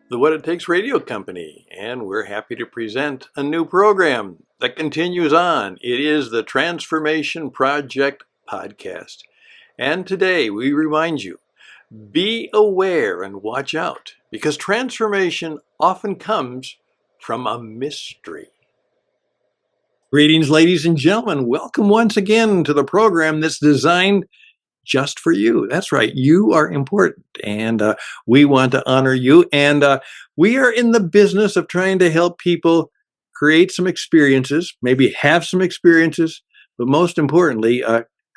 the What It Takes Radio Company, and we're happy to present a new program that continues on. It is the Transformation Project Podcast. And today we remind you, be aware and watch out, because transformation often comes from a mystery. Greetings, ladies and gentlemen. Welcome once again to the program that's designed just for you. That's right. You are important, and we want to honor you. And we are in the business of trying to help people create some experiences, maybe have some experiences, but most importantly,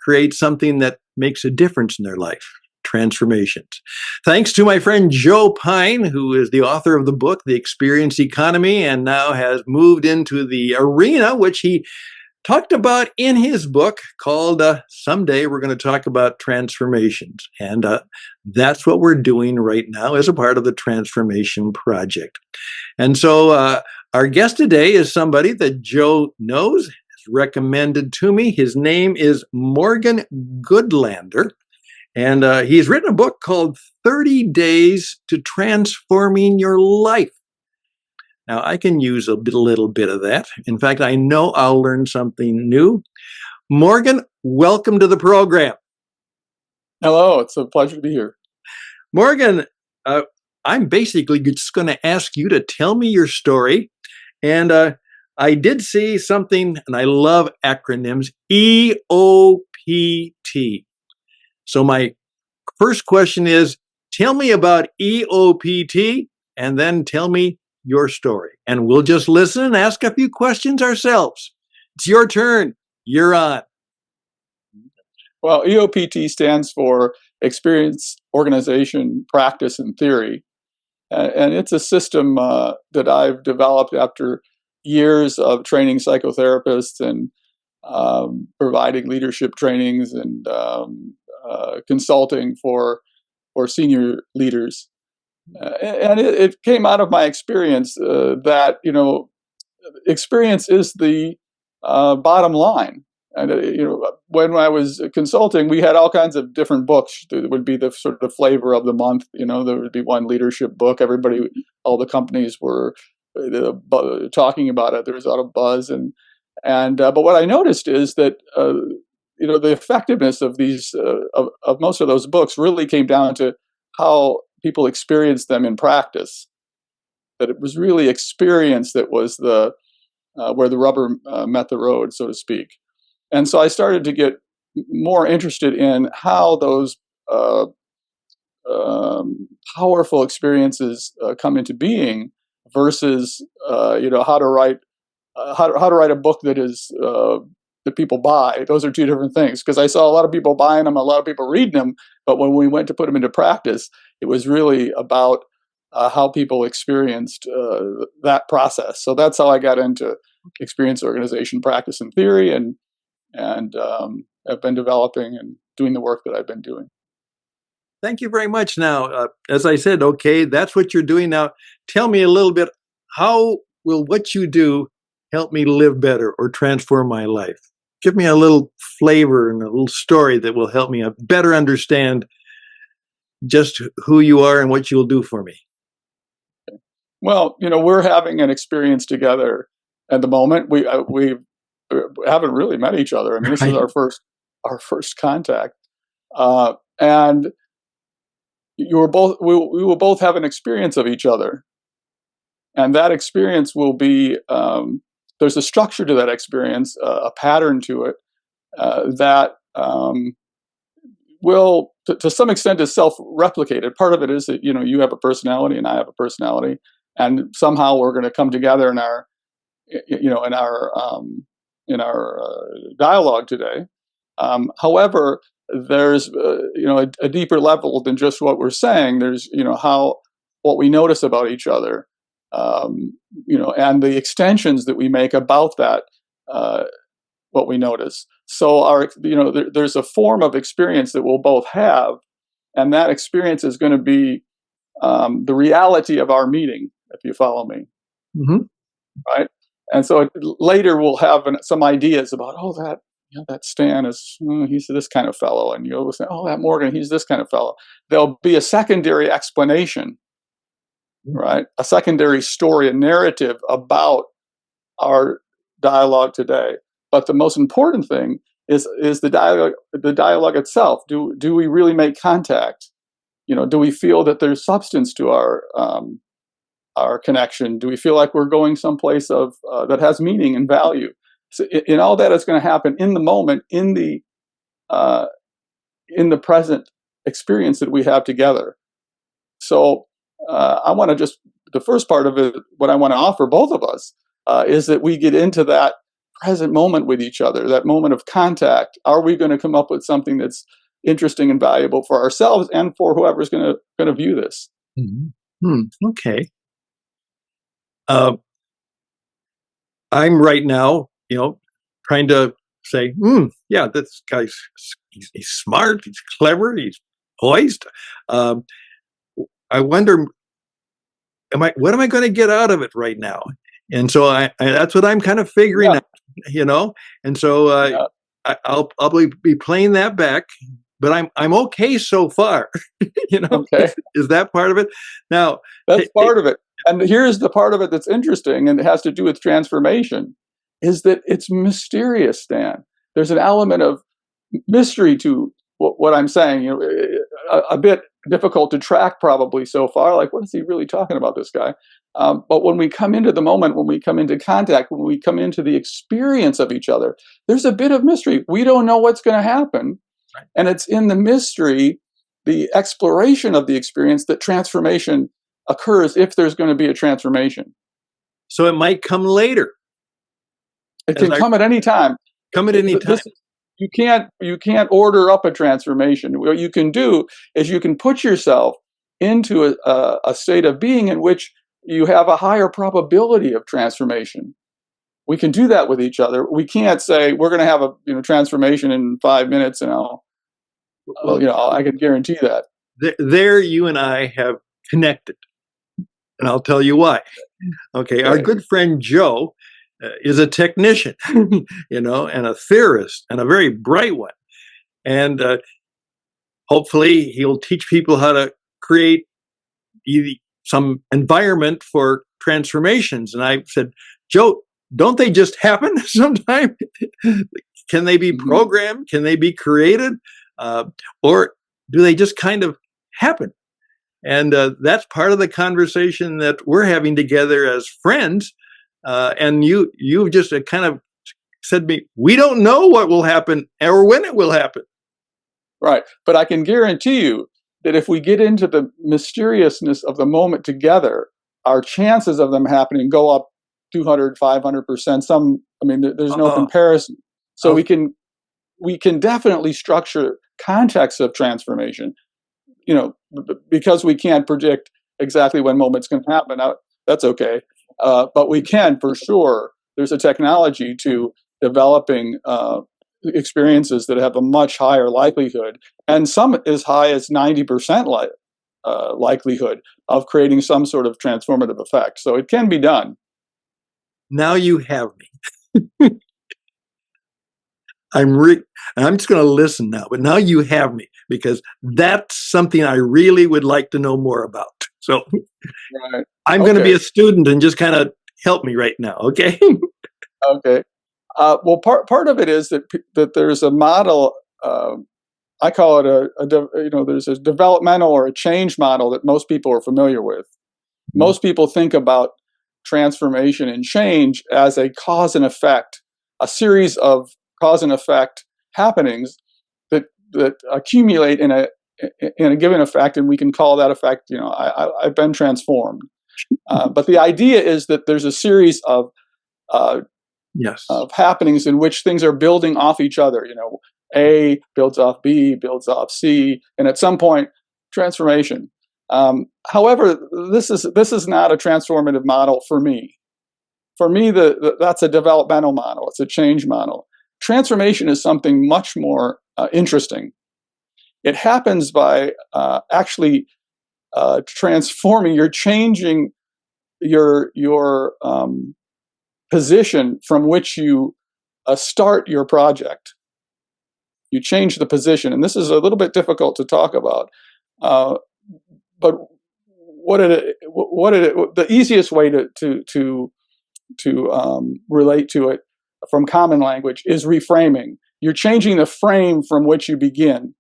create something that makes a difference in their life. Transformations. Thanks to my friend Joe Pine, who is the author of the book, The Experience Economy, and now has moved into the arena, which he talked about in his book called Someday We're going to Talk About Transformations. And that's what we're doing right now as a part of the Transformation Project. And so our guest today is somebody that Joe knows, has recommended to me. His name is Morgan Goodlander. And he's written a book called 30 Days to Transforming Your Life. Now, I can use a little bit of that. In fact, I know I'll learn something new. Morgan, welcome to the program. Hello, it's a pleasure to be here. Morgan, I'm basically just going to ask you to tell me your story. And I did see something, and I love acronyms, EOPT. So my first question is, tell me about EOPT, and then tell me your story. And we'll just listen and ask a few questions ourselves. It's your turn. You're on. Well, EOPT stands for Experience, Organization, Practice, and Theory. And it's a system that I've developed after years of training psychotherapists and providing leadership trainings and consulting for senior leaders. And it came out of my experience that, experience is the bottom line. And, when I was consulting, we had all kinds of different books that would be the sort of the flavor of the month. There would be one leadership book. All the companies were talking about it. There was a lot of buzz. But what I noticed is that, the effectiveness of these, of most of those books really came down to how people experienced them in practice. That it was really experience that was the where the rubber met the road, so to speak. And so I started to get more interested in how those powerful experiences come into being versus how to write a book that is that people buy. Those are two different things, because I saw a lot of people buying them, a lot of people reading them, but when we went to put them into practice, it was really about how people experienced that process. So that's how I got into experience, organization, practice, and theory, and have been developing and doing the work that I've been doing. Thank you very much. Now, as I said, okay, that's what you're doing now. Tell me a little bit, how will what you do help me live better or transform my life? Give me a little flavor and a little story that will help me better understand just who you are and what you'll do for me. Well, we're having an experience together at the moment. We haven't really met each other. I mean, this is our first contact, and we will both have an experience of each other, and that experience will be. There's a structure to that experience, a pattern to it that will, to some extent, is self-replicated. Part of it is that you have a personality and I have a personality, and somehow we're going to come together in our dialogue today. However, there's a deeper level than just what we're saying. There's what we notice about each other. And the extensions that we make about that, what we notice. So there's a form of experience that we'll both have, and that experience is going to be the reality of our meeting, if you follow me. Mm-hmm. Right? And so later we'll have some ideas about, that Stan he's this kind of fellow, and you'll say, that Morgan, he's this kind of fellow. There'll be a secondary explanation right? A secondary story, a narrative about our dialogue today. But the most important thing is the dialogue itself. Do we really make contact? Do we feel that there's substance to our connection? Do we feel like we're going someplace that has meaning and value? So in all that is going to happen in the moment, uh, in the present experience that we have together. So I want to the first part of it, what I want to offer both of us is that we get into that present moment with each other, that moment of contact. Are we going to come up with something that's interesting and valuable for ourselves and for whoever's going to view this? Okay. I'm right now, trying to say, yeah, this guy's he's smart, he's clever, he's poised. I wonder, what am I going to get out of it right now? And so that's what I'm kind of figuring out, And so Yeah. I'll be playing that back, but I'm okay so far. Okay. Is that part of it? Now, that's part of it. And here's the part of it that's interesting, and it has to do with transformation, is that it's mysterious, Dan. There's an element of mystery to what I'm saying. A bit difficult to track probably so far. Like, what is he really talking about, this guy? But when we come into the moment, when we come into contact, when we come into the experience of each other, there's a bit of mystery. We don't know what's going to happen. Right. And it's in the mystery, the exploration of the experience, that transformation occurs, if there's going to be a transformation. So it might come later. It can come at any time. Come at any time. You can't order up a transformation. What you can do is you can put yourself into a state of being in which you have a higher probability of transformation. We can do that with each other. We can't say we're going to have a transformation in 5 minutes, and I can guarantee that. There, you and I have connected, and I'll tell you why. Okay, our good friend Joe is a technician, and a theorist, and a very bright one. And hopefully he'll teach people how to create some environment for transformations. And I said, Joe, don't they just happen sometime? Can they be programmed? Can they be created? Or do they just kind of happen? And that's part of the conversation that we're having together as friends. And you've just kind of said to me, we don't know what will happen or when it will happen. Right. But I can guarantee you that if we get into the mysteriousness of the moment together, our chances of them happening go up 200, 500%. There's no comparison. So we can definitely structure contexts of transformation, because we can't predict exactly when moments can happen. Now, that's okay. But we can, for sure. There's a technology to developing experiences that have a much higher likelihood, and some as high as 90% likelihood of creating some sort of transformative effect. So it can be done. Now you have me. I'm just going to listen now, but now you have me, because that's something I really would like to know more about. So right. I'm going to be a student and just kind of help me right now. Okay. Okay. Well, part of it is that there's a model. I call it there's a developmental or a change model that most people are familiar with. Most people think about transformation and change as a cause and effect, a series of cause and effect happenings that accumulate in a given effect, and we can call that effect, I've been transformed. But the idea is that there's a series of happenings in which things are building off each other. A builds off B, builds off C, and at some point, transformation. However, this is not a transformative model for me. For me, that's a developmental model. It's a change model. Transformation is something much more interesting. It happens by actually transforming. You're changing your position from which you start your project. You change the position, and this is a little bit difficult to talk about. But the easiest way to relate to it from common language is reframing. You're changing the frame from which you begin,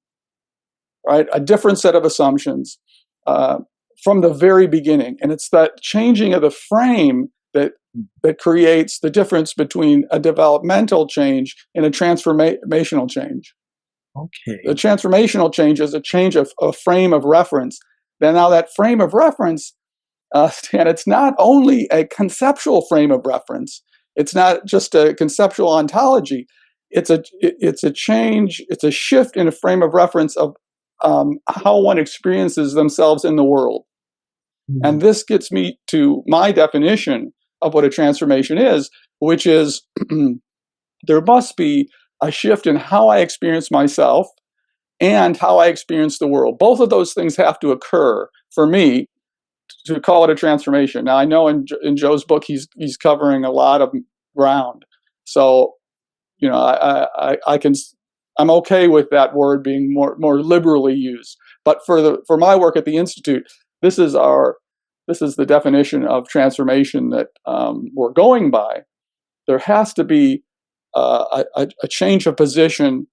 right? A different set of assumptions from the very beginning. And it's that changing of the frame that creates the difference between a developmental change and a transformational change. Okay. The transformational change is a change of a frame of reference. Now that frame of reference, and it's not only a conceptual frame of reference, it's not just a conceptual ontology, it's a change, it's a shift in a frame of reference of how one experiences themselves in the world. Mm-hmm. And this gets me to my definition of what a transformation is, which is there must be a shift in how I experience myself and how I experience the world. Both of those things have to occur for me to call it a transformation. Now, I know in Joe's book, he's covering a lot of ground. So, I'm okay with that word being more liberally used. But for my work at the Institute, this is the definition of transformation that we're going by. There has to be a change of position,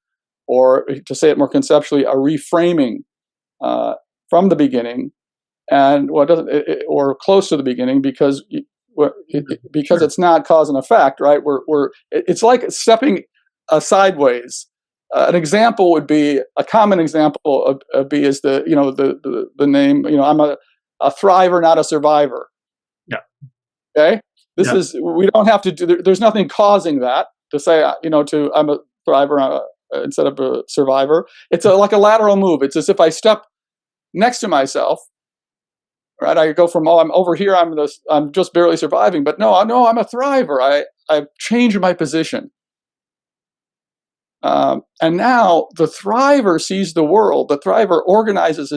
or to say it more conceptually, a reframing from the beginning, and or close to the beginning, because it's not cause and effect, right? It's like stepping sideways. An example would be, a common example is the name, I'm a thriver, not a survivor. Yeah. Okay. We don't have to do. There's nothing causing that to say, I'm a thriver instead of a survivor. It's like a lateral move. It's as if I step next to myself. Right, I go from I'm over here. I'm just barely surviving, but no, I'm a thriver. I've changed my position, and now the thriver sees the world. The thriver organizes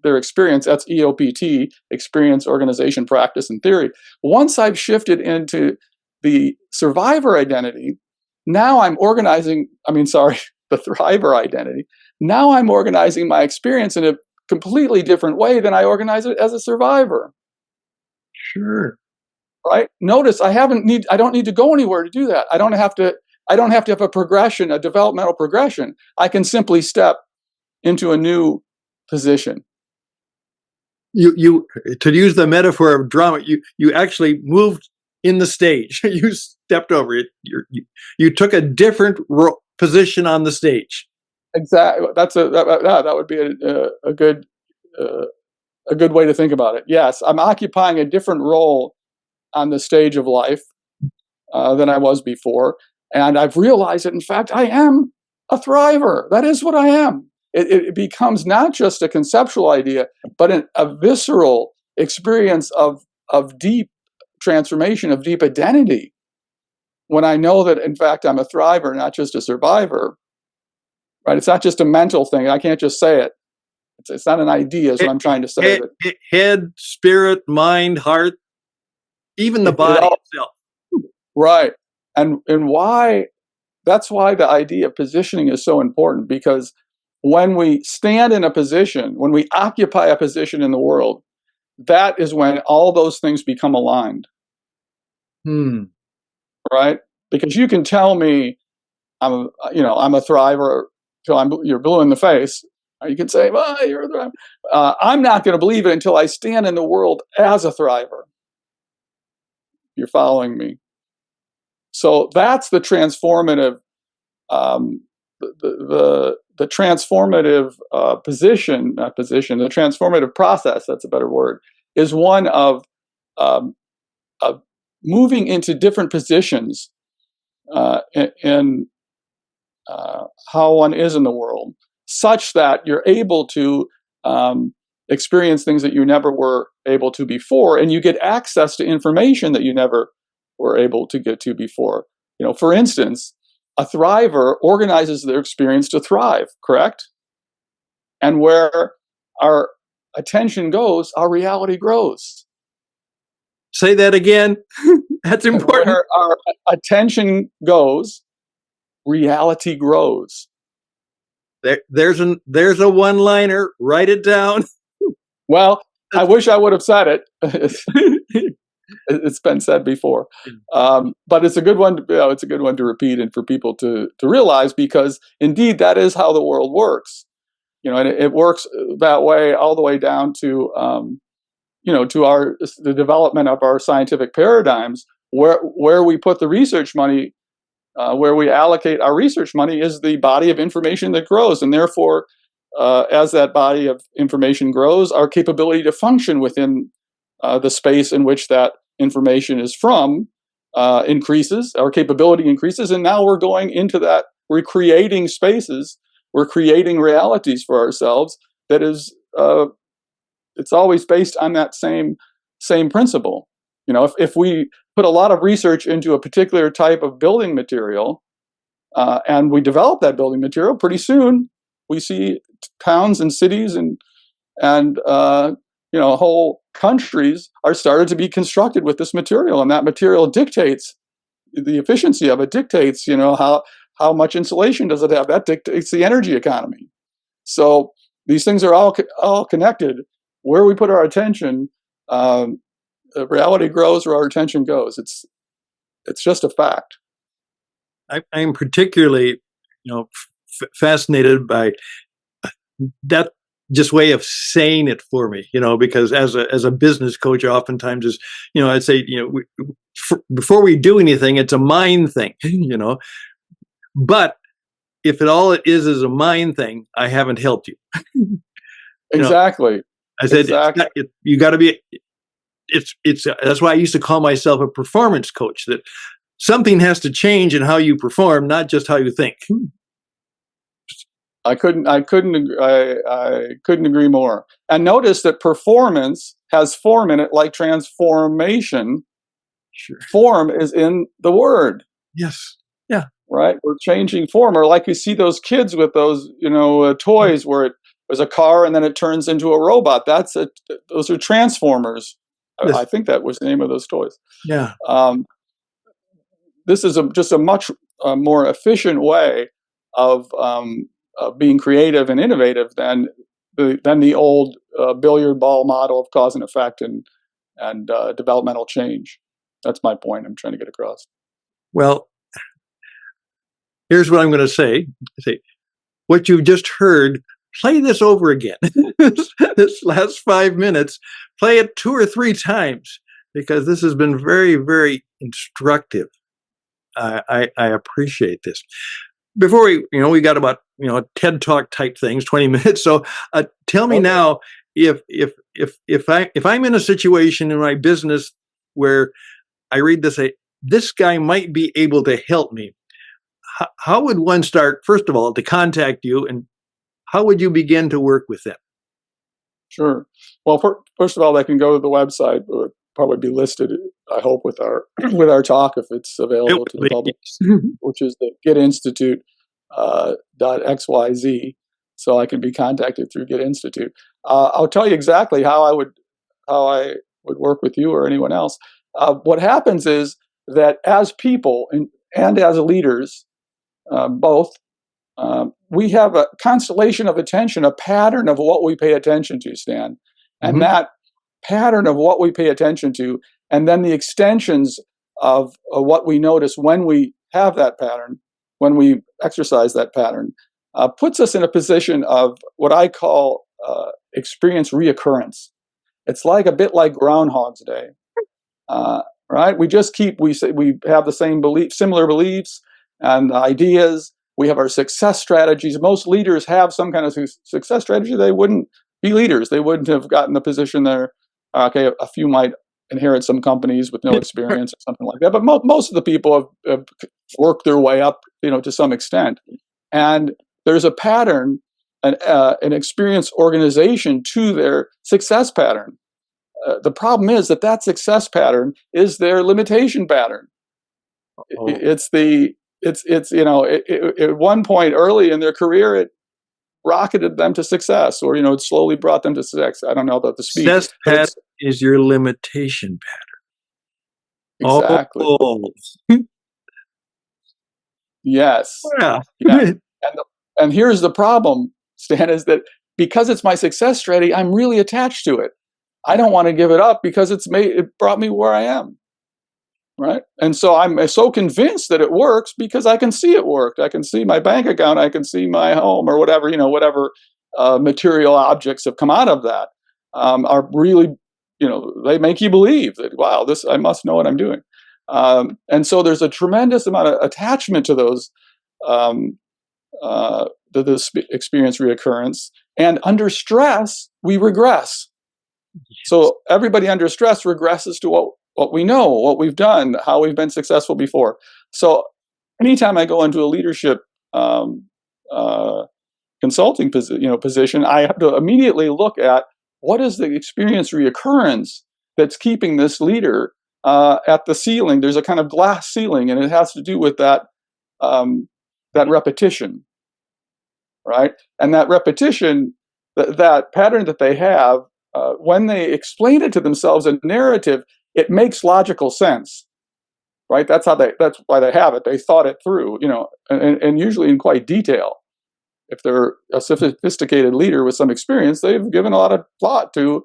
their experience. That's EOPT: experience, organization, practice, and theory. Once I've shifted into the survivor identity, now I'm organizing. The thriver identity. Now I'm organizing my experience in a completely different way than I organize it as a survivor. Sure. Right? Notice I don't need to go anywhere to do that. I don't have to have a progression, a developmental progression. I can simply step into a new position. You to use the metaphor of drama, you actually moved in the stage. You stepped over it. You took a different position on the stage. Exactly. That would be a good way to think about it. Yes, I'm occupying a different role on the stage of life than I was before, and I've realized that in fact I am a thriver. That is what I am. It becomes not just a conceptual idea, but a visceral experience of deep transformation, of deep identity. When I know that in fact I'm a thriver, not just a survivor. Right? It's not just a mental thing. I can't just say it. It's not an idea, is what I'm trying to say. Head, spirit, mind, heart, even the body itself. Right. And why? That's why the idea of positioning is so important, because when we stand in a position, when we occupy a position in the world, that is when all those things become aligned. Right? Because you can tell me I'm a thriver till you're blue in the face. Or you can say, well, you're a thriver. I'm not going to believe it until I stand in the world as a thriver. You're following me. So that's the transformative, the transformative the transformative process. That's a better word. Is one of moving into different positions in how one is in the world, such that you're able to experience things that you never were able to before, and you get access to information that you never were able to get to before. For instance, a thriver organizes their experience to thrive, correct? And where our attention goes, our reality grows. Say that again. That's important. Where our attention goes, reality grows. There's a one-liner. Write it down. Well, I wish I would have said it. It's been said before, but it's a good one. It's a good one to repeat and for people to realize, because indeed that is how the world works. And it works that way all the way down to to the development of our scientific paradigms, where we put the research money, where we allocate our research money, is the body of information that grows, and therefore, as that body of information grows, our capability to function within the space in which that information is from increases, our capability increases, and now we're going into that. We're creating spaces, we're creating realities for ourselves that is, it's always based on that same principle. If we put a lot of research into a particular type of building material, and we develop that building material, pretty soon we see towns and cities and whole countries are started to be constructed with this material, and that material dictates the efficiency of it, dictates how much insulation does it have, that dictates the energy economy. So these things are all connected. Where we put our attention, reality grows where our attention goes. It's just a fact. I'm particularly fascinated by that just way of saying it for me, because as a business coach, oftentimes is, I'd say, before we do anything, it's a mind thing, but if it is a mind thing, I haven't helped you. Exactly. I said, exactly. You got to be, that's why I used to call myself a performance coach, that something has to change in how you perform, not just how you think. I couldn't agree more. And notice that performance has form in it, like transformation. Sure. Form is in the word. Yes. Yeah. Right. We're changing form, or like you see those kids with those, toys where it was a car and then it turns into a robot. Those are transformers. Yes. I think that was the name of those toys. Yeah. This is just a much more efficient way of being creative and innovative than the old billiard ball model of cause and effect and developmental change. That's my point I'm trying to get across. Well, here's what I'm going to say. What you've just heard, play this over again. This last 5 minutes, play it 2 or 3 times, because this has been very, very instructive. I appreciate this. Before we got about TED Talk type things, 20 minutes. So tell me now, if I'm in a situation in my business where I read this guy might be able to help me, how would one start, first of all, to contact you, and how would you begin to work with them? Sure. Well, first of all, they can go to the website. It would probably be listed, I hope, with our talk, if it's available to the public, which is the Get Institute .xyz. So I can be contacted through Get Institute. I'll tell you exactly how I would work with you or anyone else. What happens is that as people and as leaders, both, we have a constellation of attention, a pattern of what we pay attention to, Stan. And that pattern of what we pay attention to, and then the extensions of what we notice when we have that pattern, when we exercise that pattern, puts us in a position of what I call experience reoccurrence. It's like a bit like Groundhog's Day, right? We have the same similar beliefs and ideas. We have our success strategies. Most leaders have some kind of success strategy. They wouldn't be leaders. They wouldn't have gotten the position there. Okay, a few might inherit some companies with no experience or something like that. But most of the people have worked their way up, to some extent. And there's a pattern, an experience organization to their success pattern. The problem is that success pattern is their limitation pattern. Oh. It's at one point early in their career, it rocketed them to success, or it slowly brought them to success. I don't know about the speed. Success pattern is your limitation pattern. Exactly. Oh. Yes. Yeah. And here's the problem, Stan, is that because it's my success strategy, I'm really attached to it. I don't want to give it up because it brought me where I am. Right. And so I'm so convinced that it works because I can see it worked. I can see my bank account. I can see my home or whatever, whatever material objects have come out of that are really, they make you believe that, wow, I must know what I'm doing. And so there's a tremendous amount of attachment to those, experience reoccurrence. And under stress, we regress. So everybody under stress regresses to what we know, what we've done, how we've been successful before. So anytime I go into a leadership consulting position, I have to immediately look at what is the experience reoccurrence that's keeping this leader at the ceiling. There's a kind of glass ceiling, and it has to do with that repetition, right? And that repetition, that pattern that they have, when they explain it to themselves in narrative, it makes logical sense, right? That's why they have it. They thought it through, and usually in quite detail. If they're a sophisticated leader with some experience, they've given a lot of thought to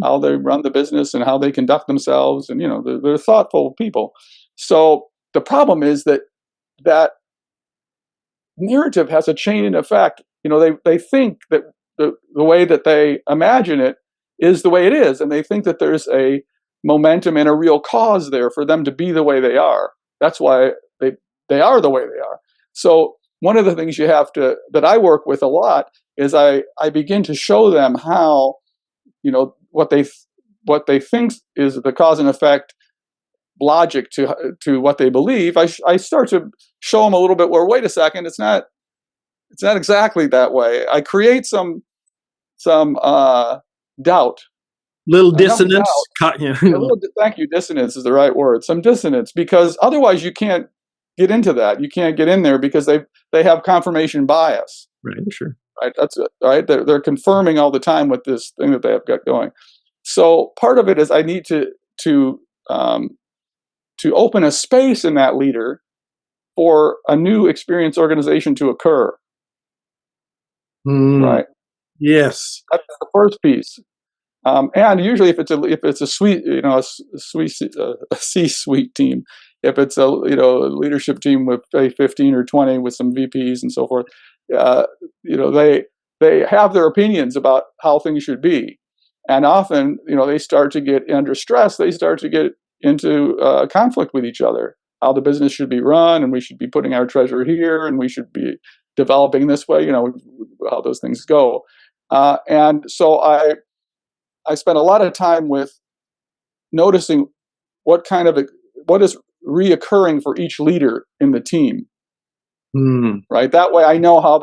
how they run the business and how they conduct themselves, and they're thoughtful people. So the problem is that narrative has a chain effect. They think that the way that they imagine it is the way it is, and they think that there's a momentum and a real cause there for them to be the way they are. That's why they are the way they are. So one of the things that I work with a lot is I begin to show them how, what they think is the cause and effect logic to what they believe. I start to show them a little bit where, wait a second, it's not exactly that way. I create some doubt. Little dissonance. Thank you. Dissonance is the right word. Some dissonance, because otherwise you can't get into that. You can't get in there because they have confirmation bias. Right. Sure. Right. That's it. Right. They're confirming all the time with this thing that they have got going. So part of it is I need to open a space in that leader for a new experience organization to occur. Right. Yes. That's the first piece. And usually, if it's a suite, a C-suite team, if it's a leadership team with 15 or 20 with some VPs and so forth, they have their opinions about how things should be, and often they start to get under stress. They start to get into conflict with each other. How the business should be run, and we should be putting our treasure here, and we should be developing this way. How those things go, and so I spent a lot of time with noticing what is reoccurring for each leader in the team. Right. That way I know how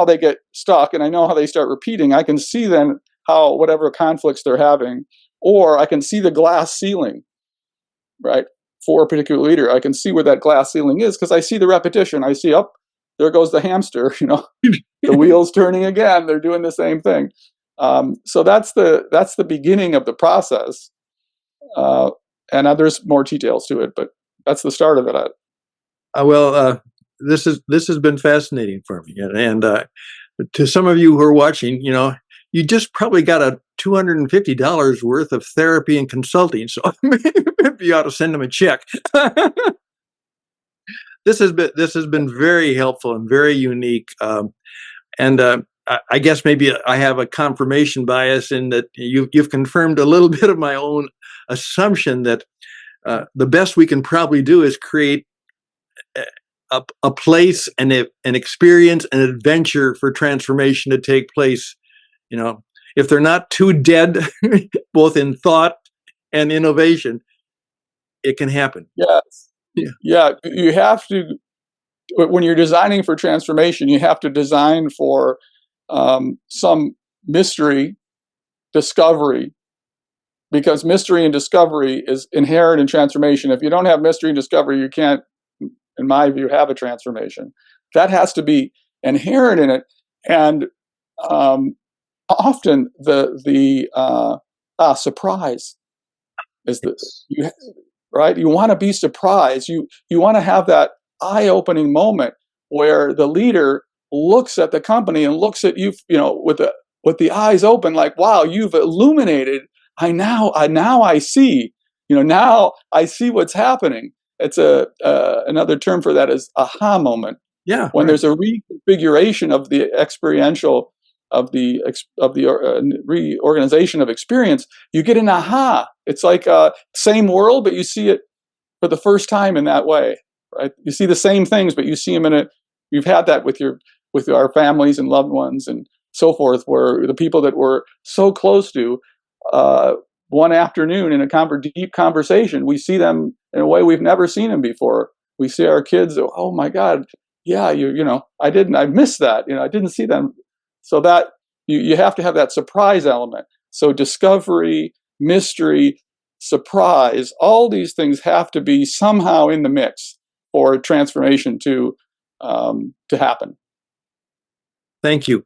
they get stuck, and I know how they start repeating. I can see then how whatever conflicts they're having, or I can see the glass ceiling, right, for a particular leader. I can see where that glass ceiling is because I see the repetition. I see, there goes the hamster, the wheel's turning again. They're doing the same thing. So that's the beginning of the process, and there's more details to it, but that's the start of it. This has been fascinating for me, and to some of you who are watching, you just probably got a $250 worth of therapy and consulting, so maybe you ought to send them a check. This has been very helpful and very unique, and I guess maybe I have a confirmation bias in that you've confirmed a little bit of my own assumption that the best we can probably do is create a place and an experience, an adventure for transformation to take place. If they're not too dead, both in thought and innovation, it can happen. Yes. Yeah. You have to, when you're designing for transformation, you have to design for some mystery, discovery, because mystery and discovery is inherent in transformation. If you don't have mystery and discovery, you can't, in my view, have a transformation. That has to be inherent in it, and often the surprise is right. You want to be surprised. You want to have that eye-opening moment where the leader looks at the company and looks at you, with the eyes open, like, wow, you've illuminated now I see, now I see what's happening. It's another term for that is aha moment. Yeah, When right. there's a reconfiguration of the experiential of the reorganization of experience, you get an aha. It's like same world, but you see it for the first time in that way, right? You see the same things, but you see them in a. You've had that with our families and loved ones and so forth, where the people that we're so close to, uh, one afternoon in a deep conversation, we see them in a way we've never seen them before. We see our kids. Oh my God, yeah, I missed that. I didn't see them. So that you have to have that surprise element. So discovery, mystery, surprise, all these things have to be somehow in the mix for transformation to happen. Thank you.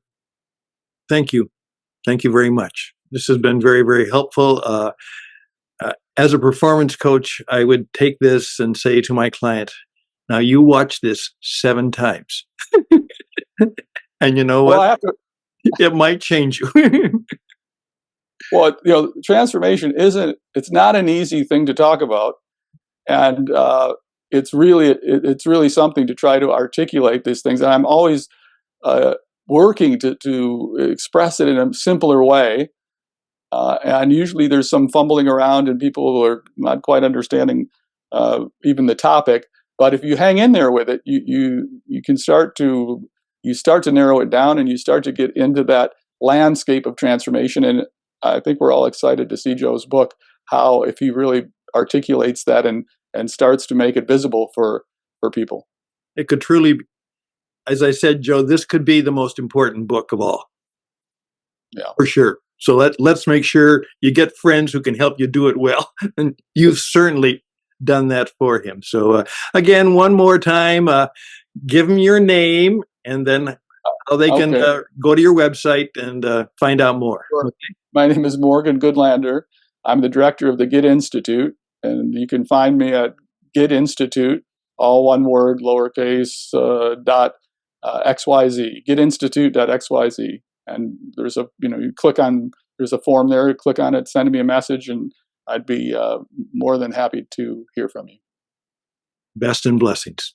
Thank you. Thank you very much. This has been very, very helpful. As a performance coach, I would take this and say to my client, now you watch this 7 times. And you know Well, what? I have to. It might change you. Well, transformation isn't. It's not an easy thing to talk about, and it's really something to try to articulate these things. And I'm always uh, working to express it in a simpler way. And usually there's some fumbling around and people are not quite understanding even the topic. But if you hang in there with it, you can start to narrow it down, and you start to get into that landscape of transformation. And I think we're all excited to see Joe's book, how if he really articulates that and starts to make it visible for people. It could truly, as I said, Joe, this could be the most important book of all. Yeah. For sure. So let's make sure you get friends who can help you do it well. And you've certainly done that for him. So again, one more time, give them your name and then how they can Okay. go to your website and find out more. Sure. Okay. My name is Morgan Goodlander. I'm the director of the Git Institute, and you can find me at Git Institute, all one word, lowercase, dot XYZ, gitinstitute.xyz. And there's there's a form there, click on it, send me a message, and I'd be more than happy to hear from you. Best and blessings.